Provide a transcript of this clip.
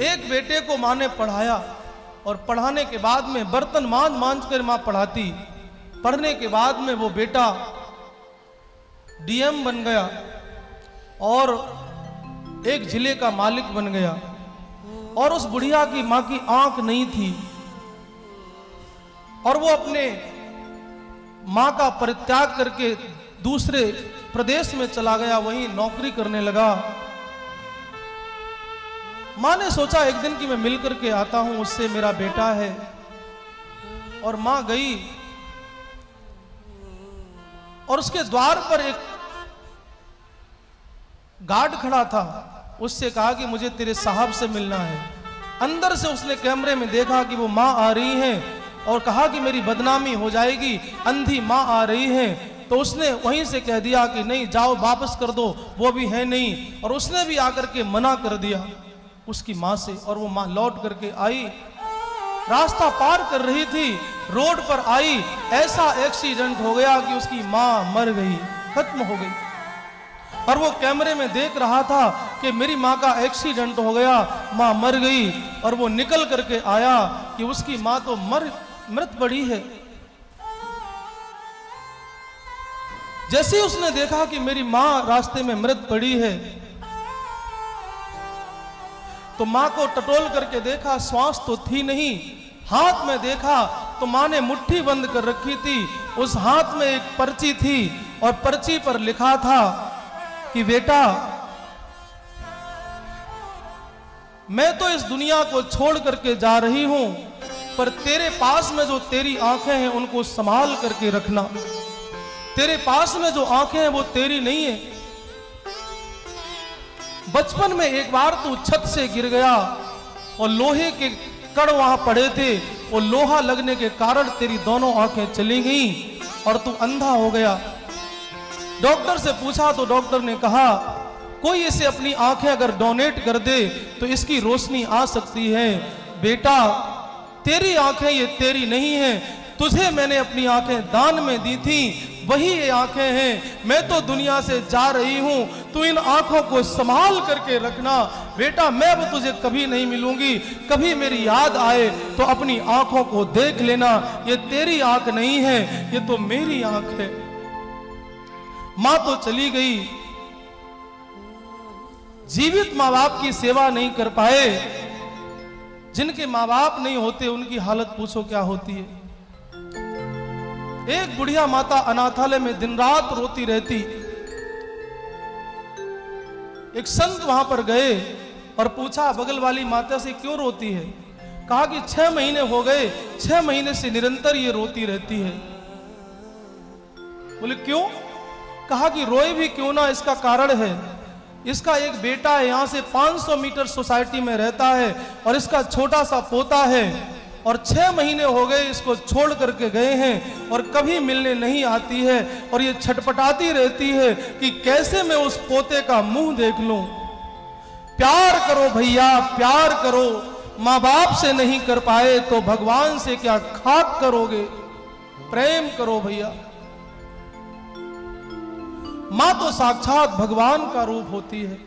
एक बेटे को माँ ने पढ़ाया और पढ़ाने के बाद में बर्तन मांज मांज कर माँ पढ़ाती। पढ़ने के बाद में वो बेटा डीएम बन गया और एक जिले का मालिक बन गया। और उस बुढ़िया की माँ की आंख नहीं थी और वो अपने माँ का परित्याग करके दूसरे प्रदेश में चला गया, वहीं नौकरी करने लगा। माँ ने सोचा एक दिन कि मैं मिल करके आता हूं, उससे मेरा बेटा है। और माँ गई और उसके द्वार पर एक गार्ड खड़ा था। उससे कहा कि मुझे तेरे साहब से मिलना है। अंदर से उसने कैमरे में देखा कि वो माँ आ रही है और कहा कि मेरी बदनामी हो जाएगी, अंधी माँ आ रही है। तो उसने वहीं से कह दिया कि नहीं, जाओ वापस कर दो, वो भी है नहीं। और उसने भी आकर के मना कर दिया उसकी माँ से। और वो माँ लौट करके आई, रास्ता पार कर रही थी, रोड पर आई, ऐसा एक्सीडेंट हो गया कि उसकी माँ मर गई, खत्म हो गई। और वो कैमरे में देख रहा था कि मेरी माँ का एक्सीडेंट हो गया, माँ मर गई। और वो निकल करके आया कि उसकी माँ तो मृत पड़ी है। जैसे ही उसने देखा कि मेरी माँ रास्ते में मृत पड़ी है, तो माँ को टटोल करके देखा, श्वास तो थी नहीं। हाथ में देखा तो माँ ने मुट्ठी बंद कर रखी थी। उस हाथ में एक पर्ची थी और पर्ची पर लिखा था कि बेटा, मैं तो इस दुनिया को छोड़ करके जा रही हूं, पर तेरे पास में जो तेरी आंखें हैं उनको संभाल करके रखना। तेरे पास में जो आंखें हैं वो तेरी नहीं है। बचपन में एक बार तू छत से गिर गया और लोहे के कण वहां पड़े थे, वो लोहा लगने के कारण तेरी दोनों आंखें चली गईं और तू अंधा हो गया। डॉक्टर से पूछा तो डॉक्टर ने कहा कोई इसे अपनी आंखें अगर डोनेट कर दे तो इसकी रोशनी आ सकती है। बेटा, तेरी आंखें ये तेरी नहीं है, तुझे मैंने अपनी आंखें दान में दी थी, वही ये आंखें हैं। मैं तो दुनिया से जा रही हूं, तू इन आंखों को संभाल करके रखना। बेटा, मैं अब तुझे कभी नहीं मिलूंगी, कभी मेरी याद आए तो अपनी आंखों को देख लेना। ये तेरी आंख नहीं है, ये तो मेरी आंख है। मां तो चली गई, जीवित मां बाप की सेवा नहीं कर पाए। जिनके मां बाप नहीं होते उनकी हालत पूछो क्या होती है। एक बुढ़िया माता अनाथालय में दिन रात रोती रहती। एक संत वहां पर गए और पूछा बगल वाली माता से क्यों रोती है। कहा कि 6 महीने हो गए, 6 महीने से निरंतर ये रोती रहती है। बोले क्यों? कहा कि रोए भी क्यों ना, इसका कारण है, इसका एक बेटा है, यहां से 500 मीटर सोसाइटी में रहता है और इसका छोटा सा पोता है और 6 महीने हो गए इसको छोड़ करके गए हैं और कभी मिलने नहीं आती है और ये छटपटाती रहती है कि कैसे मैं उस पोते का मुंह देख लूं। प्यार करो भैया, प्यार करो। मां बाप से नहीं कर पाए तो भगवान से क्या खाक करोगे। प्रेम करो भैया। मां तो साक्षात भगवान का रूप होती है।